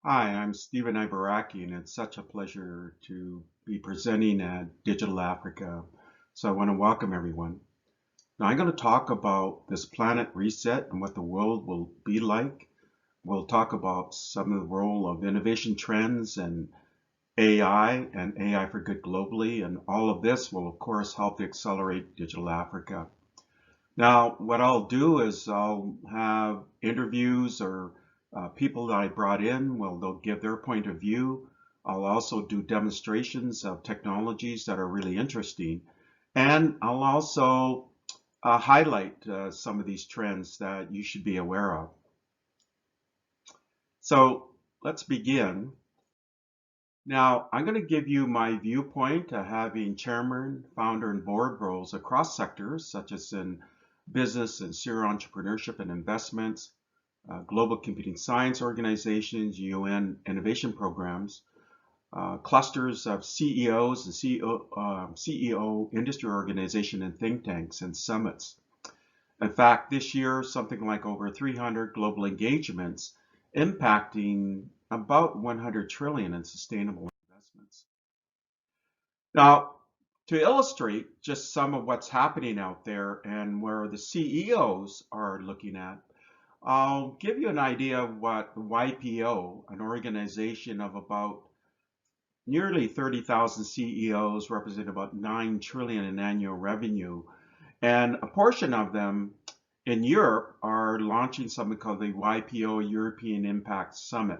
Hi, I'm Stephen Ibaraki, and it's such a pleasure to be presenting at Digital Africa. So I want to welcome everyone. Now I'm going to talk about this planet reset and what the world will be like. We'll talk about some of the role of innovation trends and AI for good globally, and all of this will of course help to accelerate Digital Africa. Now, what I'll do is I'll have interviews or people that I brought in, well, they'll give their point of view. I'll also do demonstrations of technologies that are really interesting. And I'll also highlight some of these trends that you should be aware of. So let's begin. Now, I'm going to give you my viewpoint, having chairman, founder, and board roles across sectors, such as in business and serial entrepreneurship and investments, global computing science organizations, UN innovation programs, clusters of CEOs and CEO industry organization and think tanks and summits. In fact, this year, something like over 300 global engagements impacting about 100 trillion in sustainable investments. Now, to illustrate just some of what's happening out there and where the CEOs are looking at, I'll give you an idea of what the YPO, an organization of about nearly 30,000 CEOs, represent about 9 trillion in annual revenue. And a portion of them in Europe are launching something called the YPO European Impact Summit.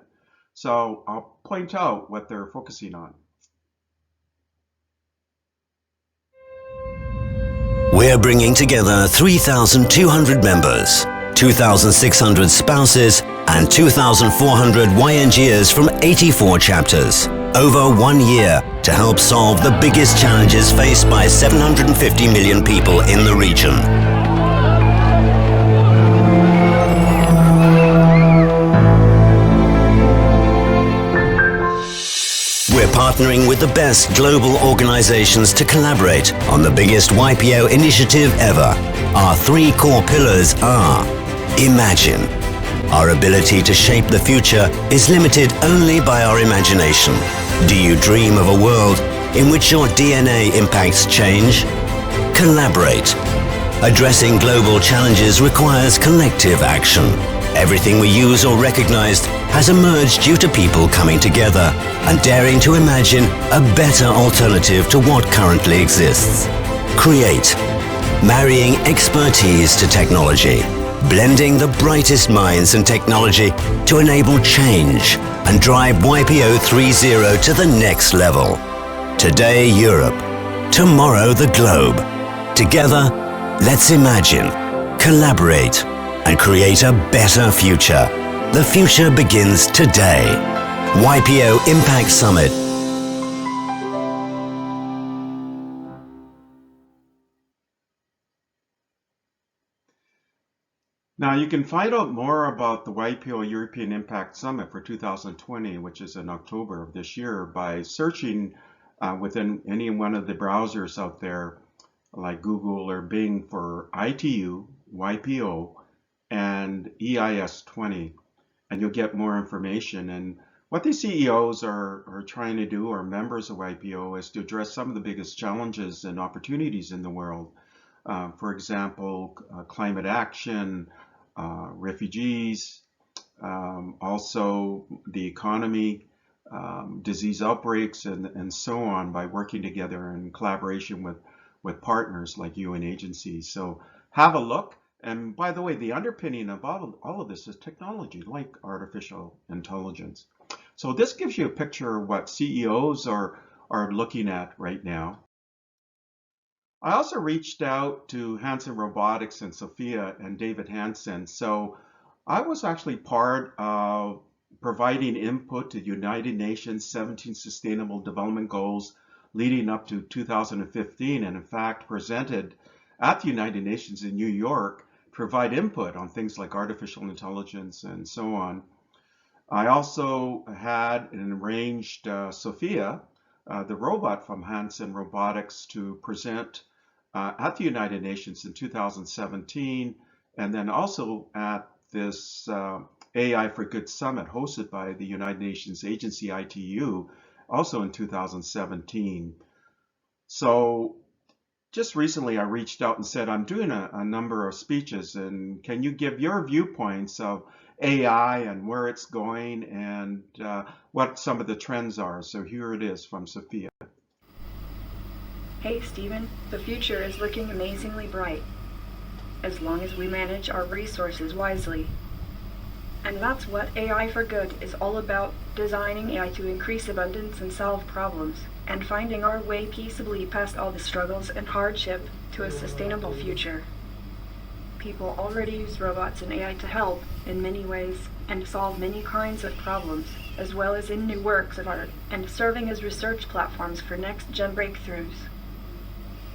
So I'll point out what they're focusing on. We're bringing together 3,200 members, 2,600 spouses, and 2,400 YNGers from 84 chapters over 1 year to help solve the biggest challenges faced by 750 million people in the region. We're partnering with the best global organizations to collaborate on the biggest YPO initiative ever. Our three core pillars are: Imagine. Our ability to shape the future is limited only by our imagination. Do you dream of a world in which your DNA impacts change? Collaborate. Addressing global challenges requires collective action. Everything we use or recognized has emerged due to people coming together and daring to imagine a better alternative to what currently exists. Create. Marrying expertise to technology, blending the brightest minds and technology to enable change and drive YPO 3.0 to the next level. Today, Europe. Tomorrow, the globe. Together, let's imagine, collaborate, and create a better future. The future begins today. YPO Impact Summit. Now you can find out more about the YPO European Impact Summit for 2020, which is in October of this year, by searching within any one of the browsers out there, like Google or Bing, for ITU, YPO, and EIS 20, and you'll get more information. And what these CEOs are trying to do, or members of YPO, is to address some of the biggest challenges and opportunities in the world. For example, climate action, refugees, also the economy, disease outbreaks, and so on, by working together in collaboration with partners like UN agencies. So have a look. And by the way, the underpinning of all of this is technology, like artificial intelligence. So this gives you a picture of what CEOs are looking at right now. I also reached out to Hanson Robotics and Sophia and David Hanson. So I was actually part of providing input to United Nations 17 Sustainable Development Goals leading up to 2015, and in fact presented at the United Nations in New York, provide input on things like artificial intelligence and so on. I also had and arranged Sophia, the robot from Hanson Robotics, to present at the United Nations in 2017, and then also at this AI for Good Summit hosted by the United Nations agency ITU, also in 2017. So just recently I reached out and said, I'm doing a number of speeches, and can you give your viewpoints of AI and where it's going and what some of the trends are? So here it is from Sophia. Hey Stephen, the future is looking amazingly bright, as long as we manage our resources wisely. And that's what AI for Good is all about, designing AI to increase abundance and solve problems, and finding our way peaceably past all the struggles and hardship to a sustainable future. People already use robots and AI to help in many ways and solve many kinds of problems, as well as in new works of art and serving as research platforms for next-gen breakthroughs.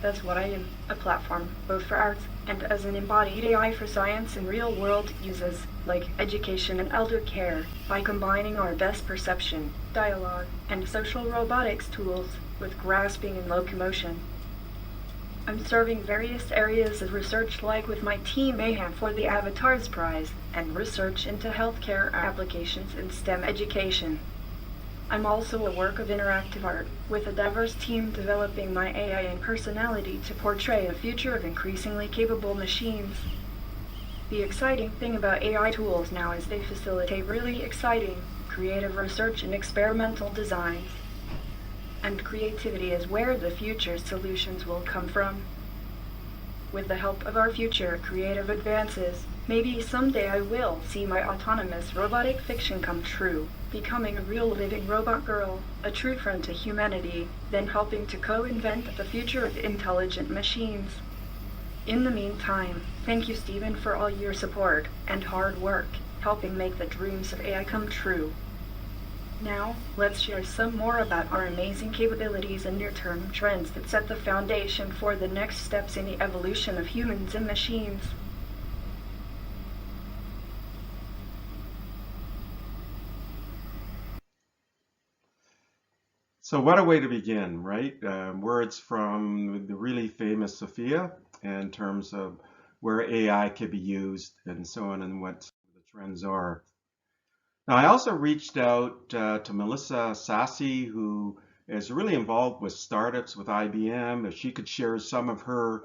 That's what I am, a platform, both for art and as an embodied AI for science and real-world uses, like education and elder care, by combining our best perception, dialogue, and social robotics tools with grasping and locomotion. I'm serving various areas of research, like with my team Mayhem for the Avatars Prize, and research into healthcare applications in STEM education. I'm also a work of interactive art, with a diverse team developing my AI and personality to portray a future of increasingly capable machines. The exciting thing about AI tools now is they facilitate really exciting, creative research and experimental designs. And creativity is where the future solutions will come from. With the help of our future creative advances, maybe someday I will see my autonomous robotic fiction come true, becoming a real living robot girl, a true friend to humanity, then helping to co-invent the future of intelligent machines. In the meantime, thank you, Stephen, for all your support and hard work, helping make the dreams of AI come true. Now, let's share some more about our amazing capabilities and near-term trends that set the foundation for the next steps in the evolution of humans and machines. So what a way to begin, right? Words from the really famous Sophia in terms of where AI can be used and so on and what the trends are. Now, I also reached out to Melissa Sassi, who is really involved with startups with IBM, if she could share some of her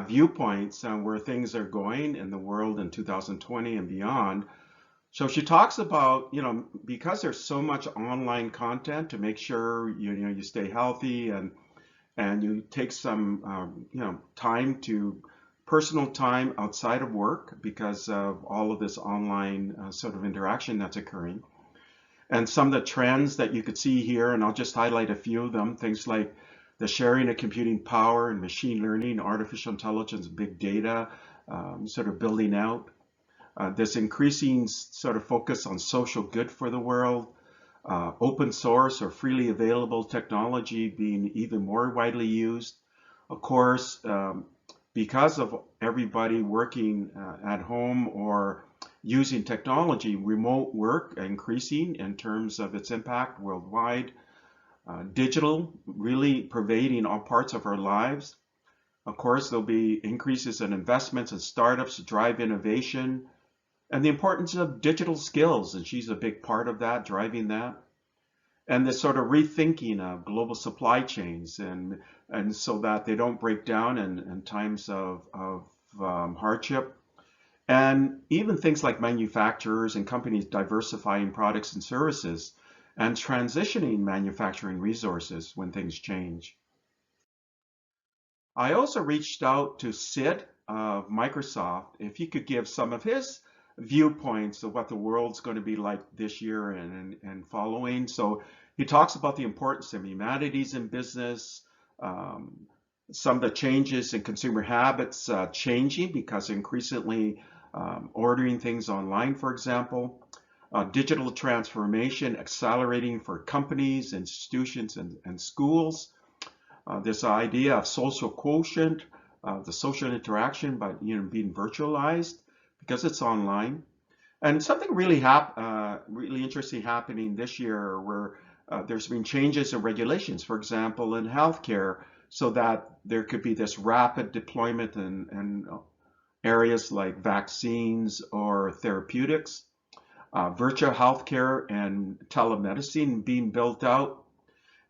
viewpoints on where things are going in the world in 2020 and beyond. So she talks about, because there's so much online content, to make sure you stay healthy and you take some time to personal time outside of work because of all of this online sort of interaction that's occurring. And some of the trends that you could see here, and I'll just highlight a few of them, things like the sharing of computing power and machine learning, artificial intelligence, big data, sort of building out. This increasing sort of focus on social good for the world, open source or freely available technology being even more widely used. Of course, because of everybody working at home or using technology, remote work increasing in terms of its impact worldwide. Digital really pervading all parts of our lives. Of course, there'll be increases in investments and startups to drive innovation, and the importance of digital skills, and she's a big part of that, driving that. And this sort of rethinking of global supply chains, and so that they don't break down in times of hardship. And even things like manufacturers and companies diversifying products and services and transitioning manufacturing resources when things change. I also reached out to Sid of Microsoft, if he could give some of his viewpoints of what the world's going to be like this year and following. So he talks about the importance of humanities in business, some of the changes in consumer habits changing because increasingly ordering things online, for example, digital transformation accelerating for companies, institutions, and schools. This idea of social quotient, the social interaction, but being virtualized because it's online, and something really interesting happening this year where there's been changes in regulations, for example, in healthcare, so that there could be this rapid deployment in areas like vaccines or therapeutics. virtual healthcare and telemedicine being built out.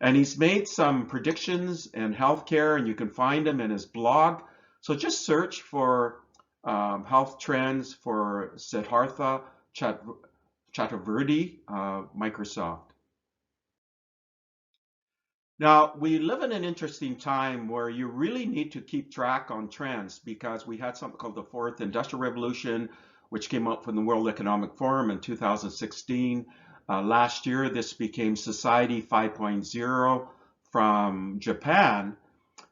And he's made some predictions in healthcare, and you can find them in his blog. So just search for health trends for Siddhartha Chakravarty, Microsoft. Now, we live in an interesting time where you really need to keep track on trends because we had something called the Fourth Industrial Revolution, which came up from the World Economic Forum in 2016. Last year, this became Society 5.0 from Japan,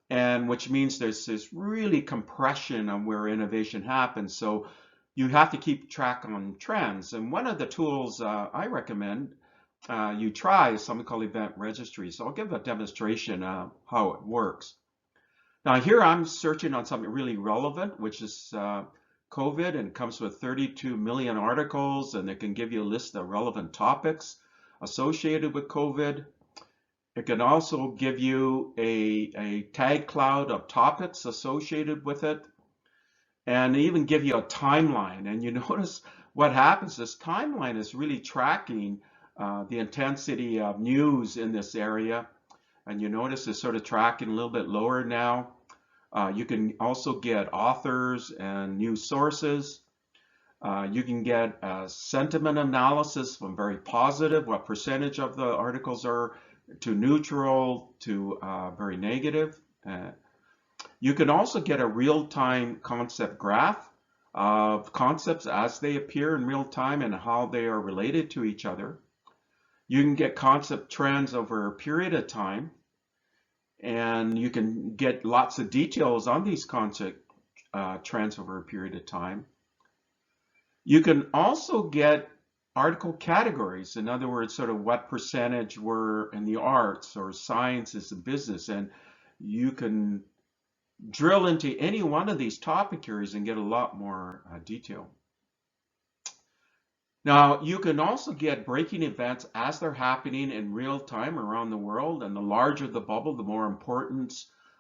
and which means there's this really compression of where innovation happens. So you have to keep track on trends. And one of the tools I recommend you try is something called Event Registry. So I'll give a demonstration of how it works. Now here I'm searching on something really relevant, which is COVID, and comes with 32 million articles, and it can give you a list of relevant topics associated with COVID. It can also give you a tag cloud of topics associated with it, and even give you a timeline. And you notice what happens, this timeline is really tracking the intensity of news in this area. And you notice it's sort of tracking a little bit lower now. You can also get authors and news sources. You can get sentiment analysis from very positive, what percentage of the articles are, to neutral, to very negative. You can also get a real-time concept graph of concepts as they appear in real time and how they are related to each other. You can get concept trends over a period of time, and you can get lots of details on these concept trends over a period of time. You can also get article categories, in other words, sort of what percentage were in the arts or sciences and business, and you can drill into any one of these topic areas and get a lot more detail. Now, you can also get breaking events as they're happening in real time around the world, and the larger the bubble, the more important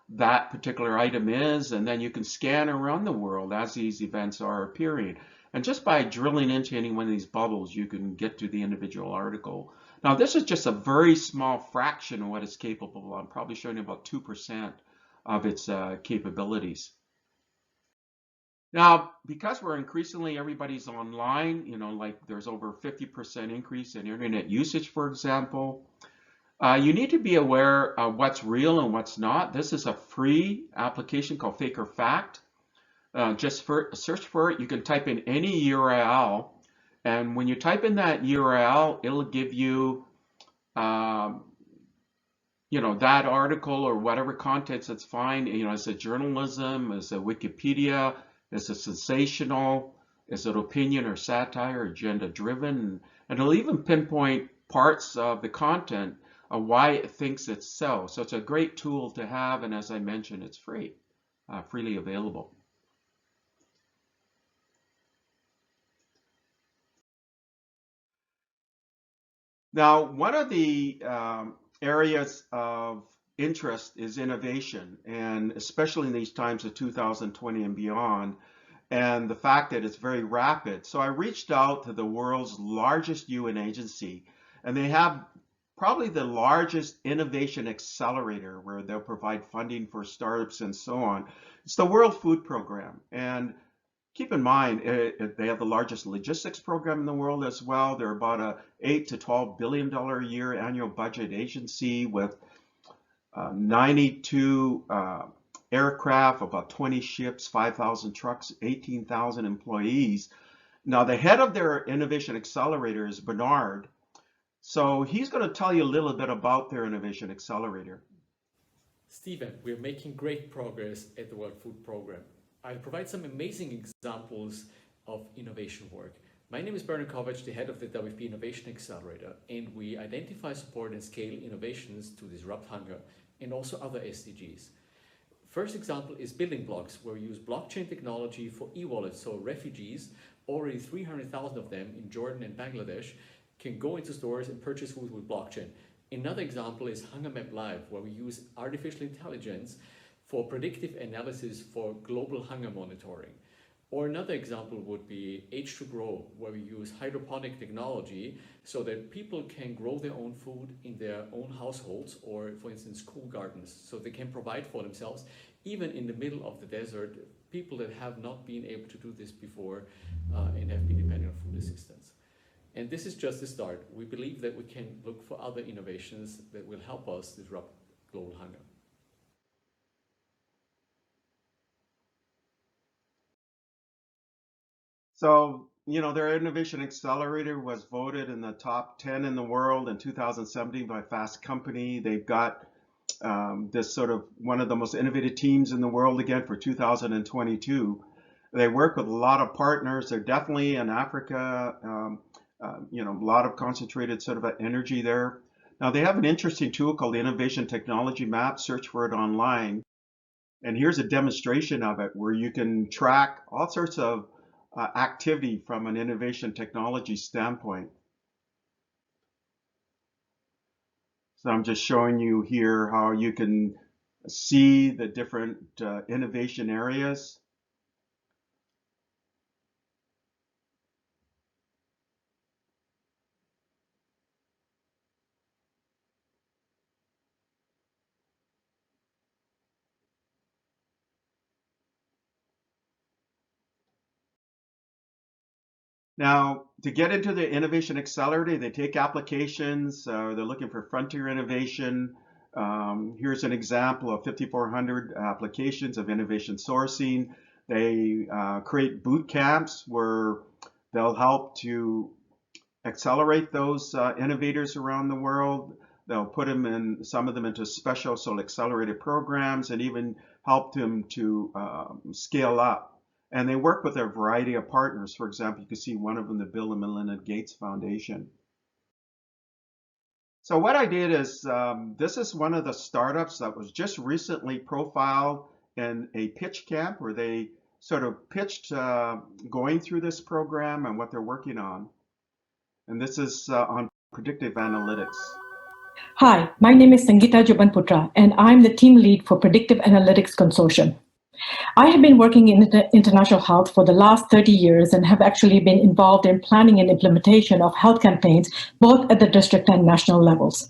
that particular item is, and then you can scan around the world as these events are appearing. And just by drilling into any one of these bubbles, you can get to the individual article. Now, this is just a very small fraction of what it's capable of. I'm probably showing you about 2% of its capabilities. Now, because we're increasingly, everybody's online, you know, like there's over 50% increase in internet usage, for example, you need to be aware of what's real and what's not. This is a free application called Fake or Fact. Just search for it. You can type in any URL, and when you type in that URL, it'll give you, you know, that article or whatever contents it's fine. You know, is it journalism? Is it Wikipedia? Is it sensational? Is it opinion or satire or agenda driven? And it'll even pinpoint parts of the content of why it thinks it's so. So it's a great tool to have, and as I mentioned, it's free, freely available. Now, one of the areas of interest is innovation, and especially in these times of 2020 and beyond, and the fact that it's very rapid. So I reached out to the world's largest UN agency, and they have probably the largest innovation accelerator where they'll provide funding for startups and so on. It's the World Food Program. And keep in mind, they have the largest logistics program in the world as well. They're about a $8 to $12 billion a year annual budget agency with 92 aircraft, about 20 ships, 5,000 trucks, 18,000 employees. Now, the head of their innovation accelerator is Bernard. So he's going to tell you a little bit about their innovation accelerator. Stephen, we're making great progress at the World Food Program. I'll provide some amazing examples of innovation work. My name is Bernard Kovac, the head of the WFP Innovation Accelerator, and we identify, support, and scale innovations to disrupt hunger and also other SDGs. First example is building blocks, where we use blockchain technology for e-wallets, so refugees, already 300,000 of them in Jordan and Bangladesh, can go into stores and purchase food with blockchain. Another example is Hunger Map Live, where we use artificial intelligence for predictive analysis for global hunger monitoring. Or another example would be H2Grow, where we use hydroponic technology so that people can grow their own food in their own households, or for instance, school gardens, so they can provide for themselves, even in the middle of the desert, people that have not been able to do this before and have been depending on food assistance. And this is just the start. We believe that we can look for other innovations that will help us disrupt global hunger. So, their Innovation Accelerator was voted in the top 10 in the world in 2017 by Fast Company. They've got this sort of one of the most innovative teams in the world again for 2022. They work with a lot of partners. They're definitely in Africa, a lot of concentrated sort of energy there. Now, they have an interesting tool called the Innovation Technology Map. Search for it online. And here's a demonstration of it where you can track all sorts of activity from an innovation technology standpoint. So I'm just showing you here how you can see the different innovation areas. Now, to get into the Innovation Accelerator, they take applications. They're looking for frontier innovation. Here's an example of 5,400 applications of innovation sourcing. They create boot camps where they'll help to accelerate those innovators around the world. They'll put some of them into special accelerated programs and even help them to scale up. And they work with a variety of partners. For example, you can see one of them, the Bill and Melinda Gates Foundation. So what I did is, this is one of the startups that was just recently profiled in a pitch camp where they sort of pitched going through this program and what they're working on. And this is on predictive analytics. Hi, my name is Sangeeta Jubanputra, and I'm the team lead for Predictive Analytics Consortium. I have been working in international health for the last 30 years and have actually been involved in planning and implementation of health campaigns, both at the district and national levels.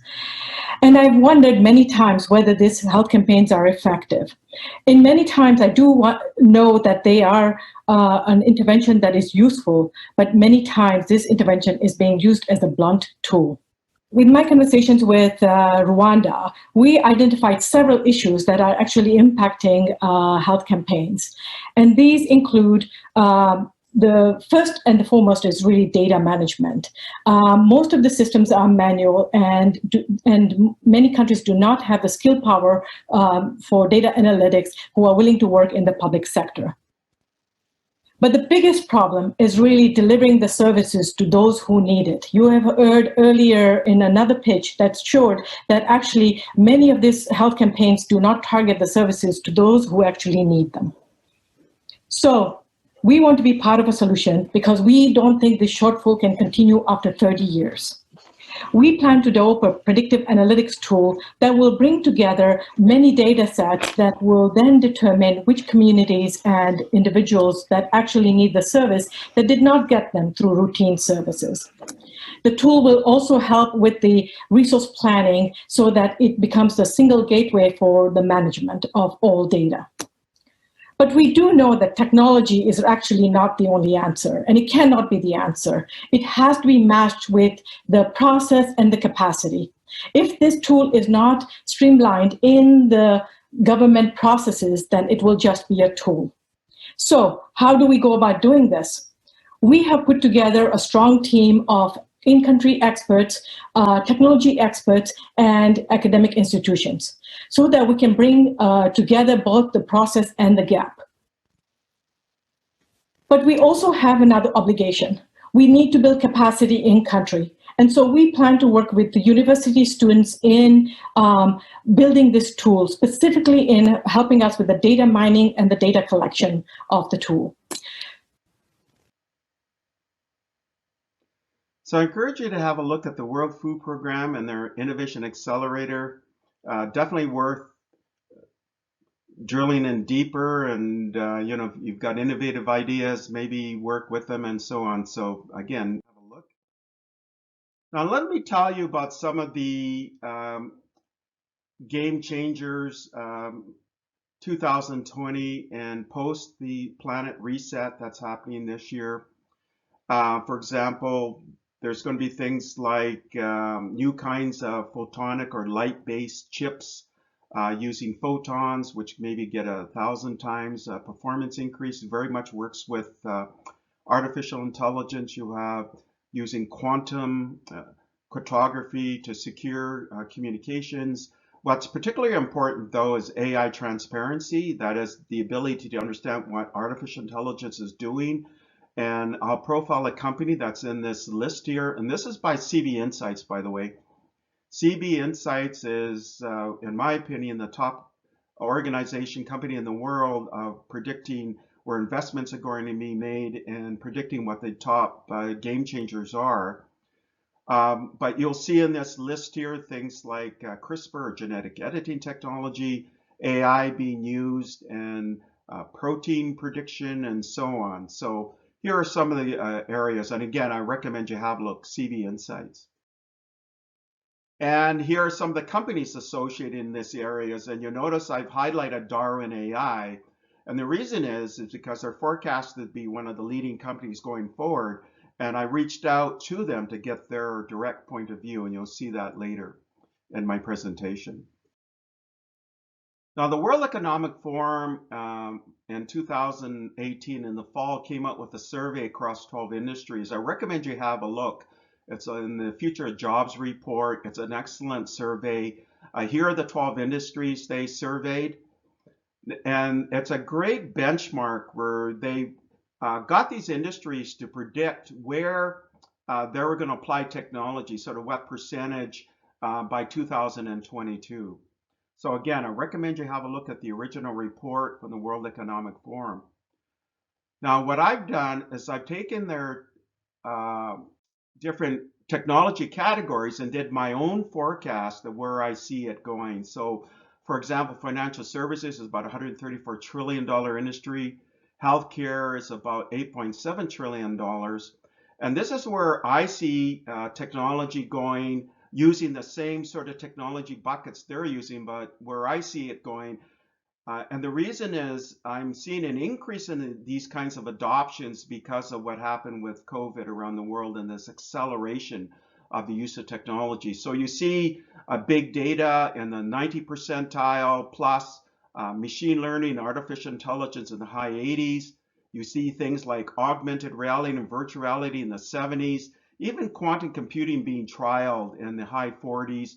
And I've wondered many times whether these health campaigns are effective. In many times, I do know that they are an intervention that is useful, but many times this intervention is being used as a blunt tool. With my conversations with Rwanda, we identified several issues that are actually impacting health campaigns. And these include the first and the foremost is really data management. Most of the systems are manual, and many countries do not have the skill power for data analytics who are willing to work in the public sector. But the biggest problem is really delivering the services to those who need it. You have heard earlier in another pitch that showed that actually many of these health campaigns do not target the services to those who actually need them. So we want to be part of a solution because we don't think this shortfall can continue after 30 years. We plan to develop a predictive analytics tool that will bring together many data sets that will then determine which communities and individuals that actually need the service that did not get them through routine services. The tool will also help with the resource planning so that it becomes the single gateway for the management of all data. But we do know that technology is actually not the only answer, and it cannot be the answer. It has to be matched with the process and the capacity. If this tool is not streamlined in the government processes, then it will just be a tool. So how do we go about doing this? We have put together a strong team of in-country experts, technology experts, and academic institutions, so that we can bring together both the process and the gap. But we also have another obligation. We need to build capacity in country. And so we plan to work with the university students in building this tool, specifically in helping us with the data mining and the data collection of the tool. So I encourage you to have a look at the World Food Program and their Innovation Accelerator. Definitely worth drilling in deeper, and you know, if you've got innovative ideas, maybe work with them and so on. So again, have a look. Now let me tell you about some of the game changers 2020 and post the planet reset that's happening this year. For example, there's going to be things like new kinds of photonic or light-based chips using photons, which maybe get 1,000 times performance increase. It very much works with artificial intelligence. You have using quantum cryptography to secure communications. What's particularly important, though, is AI transparency. That is the ability to understand what artificial intelligence is doing. And I'll profile a company that's in this list here. And this is by CB Insights, by the way. CB Insights is, in my opinion, the top organization company in the world of predicting where investments are going to be made and predicting what the top game changers are. But you'll see in this list here things like CRISPR or genetic editing technology, AI being used, and protein prediction, and so on. So here are some of the areas. And again, I recommend you have a look, CB Insights. And here are some of the companies associated in these areas. And you'll notice I've highlighted Darwin AI. And the reason is because they're forecasted to be one of the leading companies going forward. And I reached out to them to get their direct point of view. And you'll see that later in my presentation. Now, the World Economic Forum in 2018 in the fall came out with a survey across 12 industries. I recommend you have a look. It's in the Future of Jobs report. It's an excellent survey. Here are the 12 industries they surveyed. And it's a great benchmark where they got these industries to predict where they were going to apply technology, sort of what percentage by 2022. So again, I recommend you have a look at the original report from the World Economic Forum. Now, what I've done is I've taken their different technology categories and did my own forecast of where I see it going. So, for example, financial services is about $134 trillion industry. Healthcare is about $8.7 trillion. And this is where I see technology going, using the same sort of technology buckets they're using, but where I see it going. And the reason is I'm seeing an increase in these kinds of adoptions because of what happened with COVID around the world and this acceleration of the use of technology. So you see big data in the 90 percentile plus, machine learning, artificial intelligence in the high 80s. You see things like augmented reality and virtual reality in the 70s, even quantum computing being trialed in the high 40s.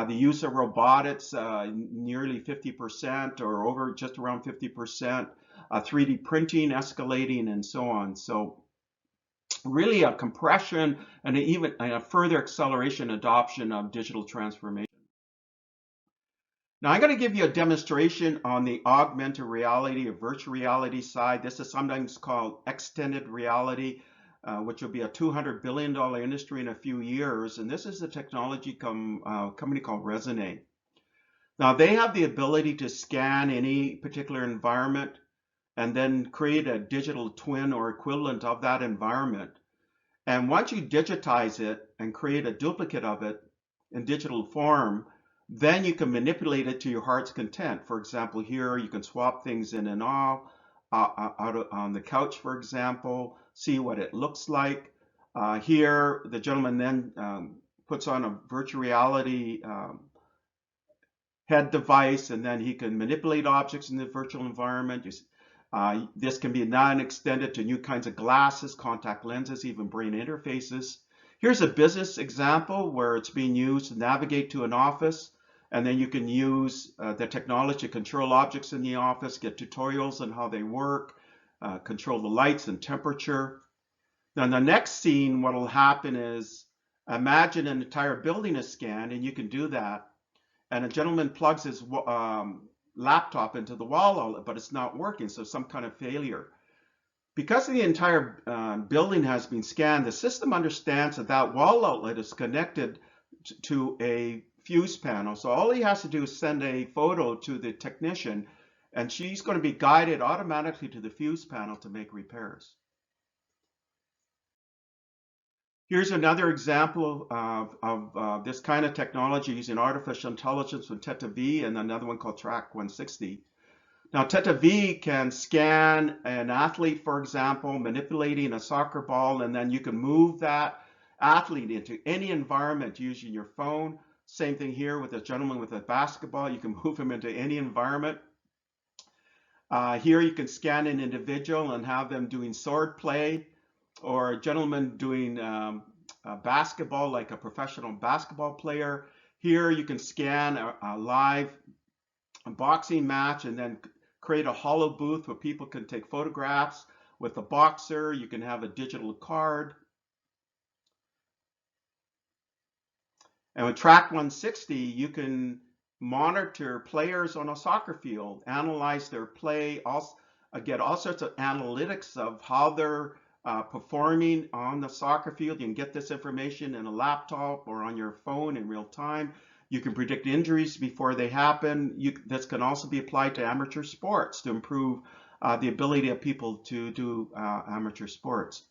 The use of robotics, nearly 50% or over just around 50%, 3D printing escalating, and so on. So really a compression and even a further acceleration adoption of digital transformation. Now I'm going to give you a demonstration on the augmented reality or virtual reality side. This is sometimes called extended reality, which will be a $200 billion industry in a few years. And this is a technology company called Resonate. Now they have the ability to scan any particular environment and then create a digital twin or equivalent of that environment. And once you digitize it and create a duplicate of it in digital form, then you can manipulate it to your heart's content. For example, here you can swap things in and off out on the couch, for example, see what it looks like. Here, the gentleman then puts on a virtual reality head device, and then he can manipulate objects in the virtual environment. This can be now extended to new kinds of glasses, contact lenses, even brain interfaces. Here's a business example where it's being used to navigate to an office, and then you can use the technology to control objects in the office, get tutorials on how they work, control the lights and temperature. Then the next scene, what will happen is, imagine an entire building is scanned, and you can do that, and a gentleman plugs his laptop into the wall outlet, but it's not working, so some kind of failure. Because the entire building has been scanned, the system understands that that wall outlet is connected to a fuse panel. So all he has to do is send a photo to the technician, and she's going to be guided automatically to the fuse panel to make repairs. Here's another example of this kind of technology using artificial intelligence with Teta V and another one called Track 160. Now, Teta V can scan an athlete, for example, manipulating a soccer ball, and then you can move that athlete into any environment using your phone. Same thing here with a gentleman with a basketball. You can move him into any environment. Here you can scan an individual and have them doing sword play, or a gentleman doing basketball like a professional basketball player. Here you can scan a live boxing match and then create a hollow booth where people can take photographs with the boxer. You can have a digital card. And with Track 160, you can monitor players on a soccer field, analyze their play, also get all sorts of analytics of how they're performing on the soccer field. You can get this information in a laptop or on your phone in real time. You can predict injuries before they happen. This can also be applied to amateur sports to improve the ability of people to do amateur sports.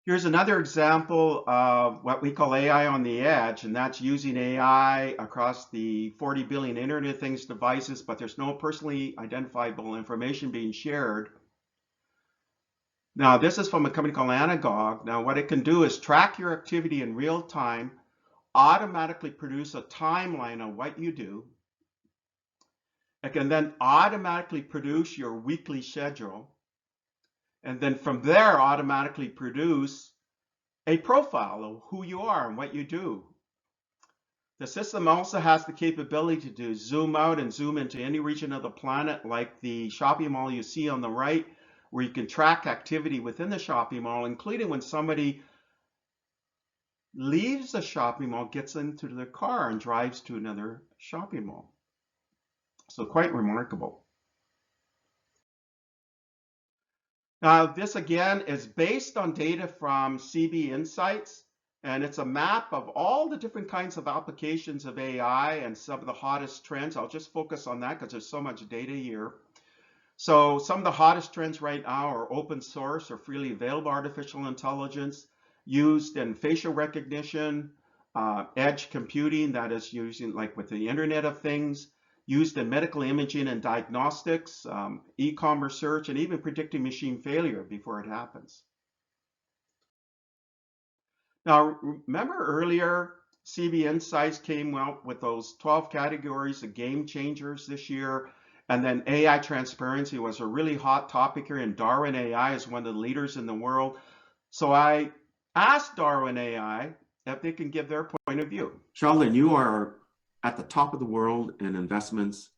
Here's another example of what we call AI on the edge, and that's using AI across the 40 billion Internet of Things devices, but there's no personally identifiable information being shared. Now, this is from a company called Anagogue. Now, what it can do is track your activity in real time, automatically produce a timeline of what you do. It can then automatically produce your weekly schedule, and then from there automatically produce a profile of who you are and what you do. The system also has the capability to zoom out and zoom into any region of the planet, like the shopping mall you see on the right, where you can track activity within the shopping mall, including when somebody leaves the shopping mall, gets into their car and drives to another shopping mall. So quite remarkable. Now, this again is based on data from CB Insights, and it's a map of all the different kinds of applications of AI and some of the hottest trends. I'll just focus on that because there's so much data here. So some of the hottest trends right now are open source or freely available artificial intelligence used in facial recognition, edge computing, that is using like with the Internet of Things, used in medical imaging and diagnostics, e-commerce search, and even predicting machine failure before it happens. Now, remember earlier, CB Insights came out with those 12 categories of game changers this year, and then AI transparency was a really hot topic here, and Darwin AI is one of the leaders in the world. So I asked Darwin AI if they can give their point of view. Sheldon, you are at the top of the world in investments,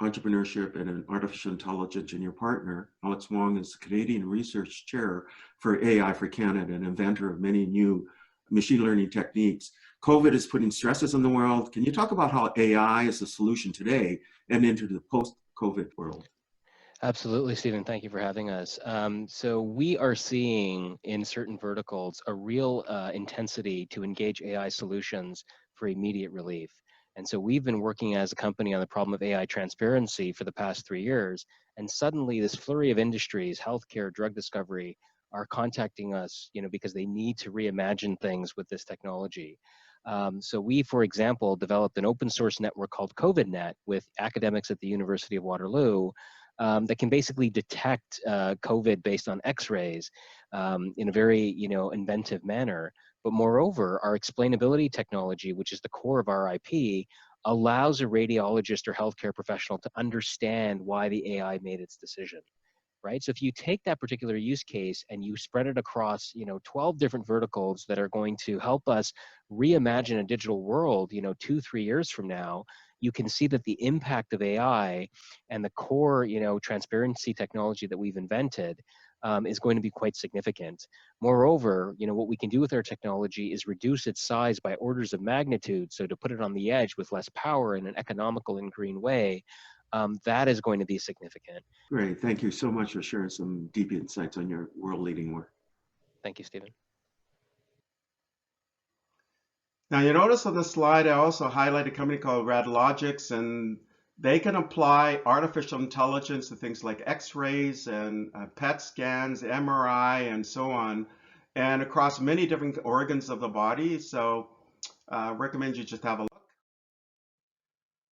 entrepreneurship, and in artificial intelligence, and your partner, Alex Wong, is the Canadian Research Chair for AI for Canada, an inventor of many new machine learning techniques. COVID is putting stresses on the world. Can you talk about how AI is the solution today and into the post-COVID world? Absolutely, Stephen. Thank you for having us. So we are seeing in certain verticals a real intensity to engage AI solutions for immediate relief. And so we've been working as a company on the problem of AI transparency for the past 3 years. And suddenly this flurry of industries, healthcare, drug discovery, are contacting us, because they need to reimagine things with this technology. So we, for example, developed an open source network called COVIDNet with academics at the University of Waterloo that can basically detect COVID based on X-rays in a very, inventive manner. But moreover, our explainability technology, which is the core of our IP, allows a radiologist or healthcare professional to understand why the AI made its decision, right? So if you take that particular use case and you spread it across, 12 different verticals that are going to help us reimagine a digital world, 2-3 years from now, you can see that the impact of AI and the core, transparency technology that we've invented is going to be quite significant. Moreover, what we can do with our technology is reduce its size by orders of magnitude. So to put it on the edge with less power in an economical and green way, that is going to be significant. Great. Thank you so much for sharing some deep insights on your world-leading work. Thank you, Stephen. Now you notice on the slide I also highlight a company called Radlogics, and they can apply artificial intelligence to things like X-rays and PET scans, MRI, and so on, and across many different organs of the body. So I recommend you just have a look.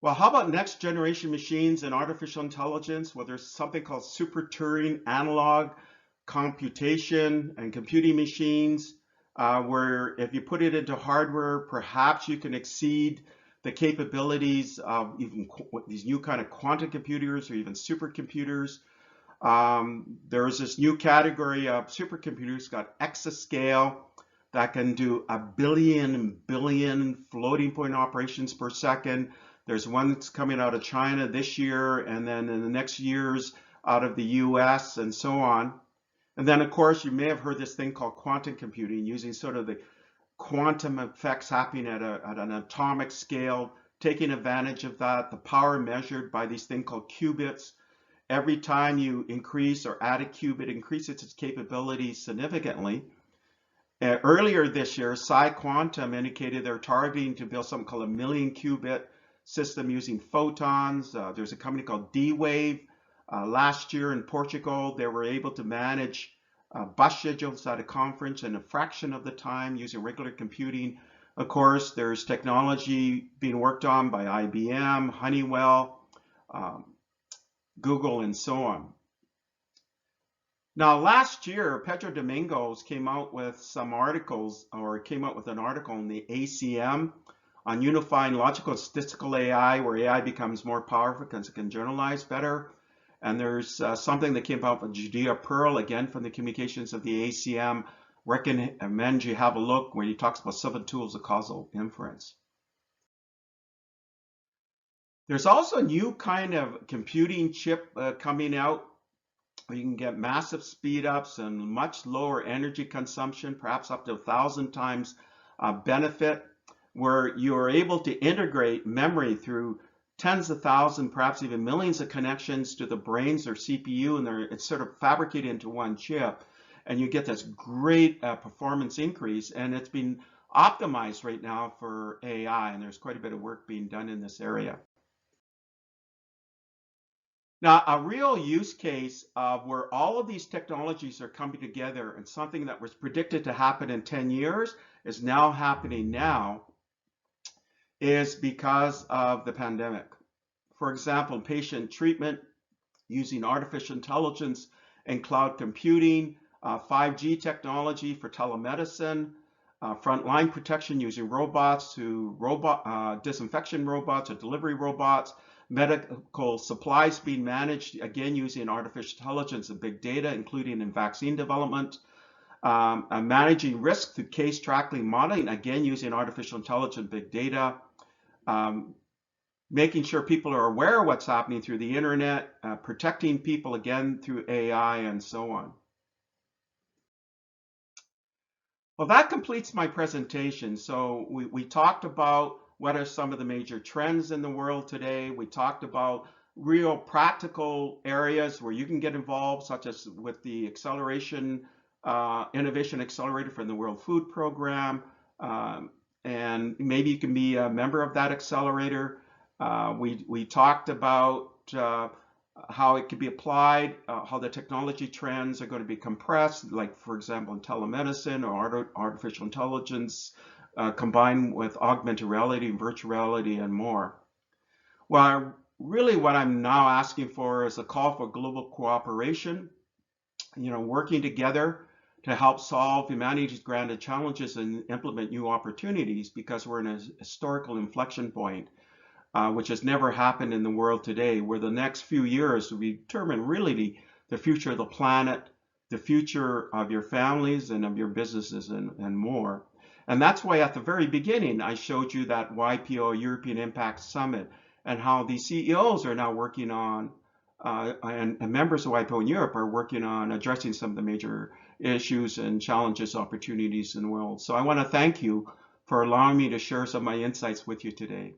Well, how about next generation machines and artificial intelligence? Well, there's something called super Turing analog computation and computing machines, where if you put it into hardware, perhaps you can exceed the capabilities of even these new kind of quantum computers or even supercomputers. There's this new category of supercomputers got exascale that can do 1 billion floating point operations per second. There's one that's coming out of China this year, and then in the next years out of the US and so on. And then of course, you may have heard this thing called quantum computing, using sort of the quantum effects happening at an atomic scale, taking advantage of that, the power measured by these things called qubits. Every time you increase or add a qubit, increases its capabilities significantly. Earlier this year, PsiQuantum indicated they're targeting to build something called a 1,000,000 qubit system using photons. There's a company called D-Wave. Last year in Portugal, they were able to manage bus schedules at a conference in a fraction of the time using regular computing. Of course, there's technology being worked on by IBM, Honeywell, Google, and so on. Now, last year, Pedro Domingos came out with some articles, or came out with an article in the ACM on unifying logical and statistical AI, where AI becomes more powerful because it can generalize better. And there's something that came out with Judea Pearl, again from the communications of the ACM. Recommend you have a look where he talks about 7 tools of causal inference. There's also a new kind of computing chip coming out where you can get massive speed ups and much lower energy consumption, perhaps up to 1,000 times benefit, where you are able to integrate memory through tens of thousands, perhaps even millions of connections to the brains or CPU, and it's sort of fabricated into one chip, and you get this great performance increase. And it's been optimized right now for AI, and there's quite a bit of work being done in this area. Now, a real use case of where all of these technologies are coming together, and something that was predicted to happen in 10 years is now happening now, is because of the pandemic. For example, patient treatment using artificial intelligence and cloud computing, 5G technology for telemedicine, frontline protection using robots disinfection robots or delivery robots, medical supplies being managed, again, using artificial intelligence and big data, including in vaccine development, managing risk through case tracking modeling, again, using artificial intelligence, big data, making sure people are aware of what's happening through the internet, protecting people, again, through AI, and so on. Well, that completes my presentation. So we talked about what are some of the major trends in the world today. We talked about real practical areas where you can get involved, such as with the acceleration, innovation accelerator from the World Food Program, and maybe you can be a member of that accelerator. We talked about how it could be applied, how the technology trends are going to be compressed, like, for example, in telemedicine or artificial intelligence, combined with augmented reality and virtual reality and more. Well, really what I'm now asking for is a call for global cooperation, working together to help solve humanity's grand challenges and implement new opportunities, because we're in a historical inflection point, which has never happened in the world today, where the next few years will determine really the future of the planet, the future of your families and of your businesses, and more. And that's why at the very beginning, I showed you that YPO European Impact Summit, and how the CEOs are now working on, and members of YPO in Europe are working on addressing some of the major issues and challenges, opportunities in the world. So I want to thank you for allowing me to share some of my insights with you today.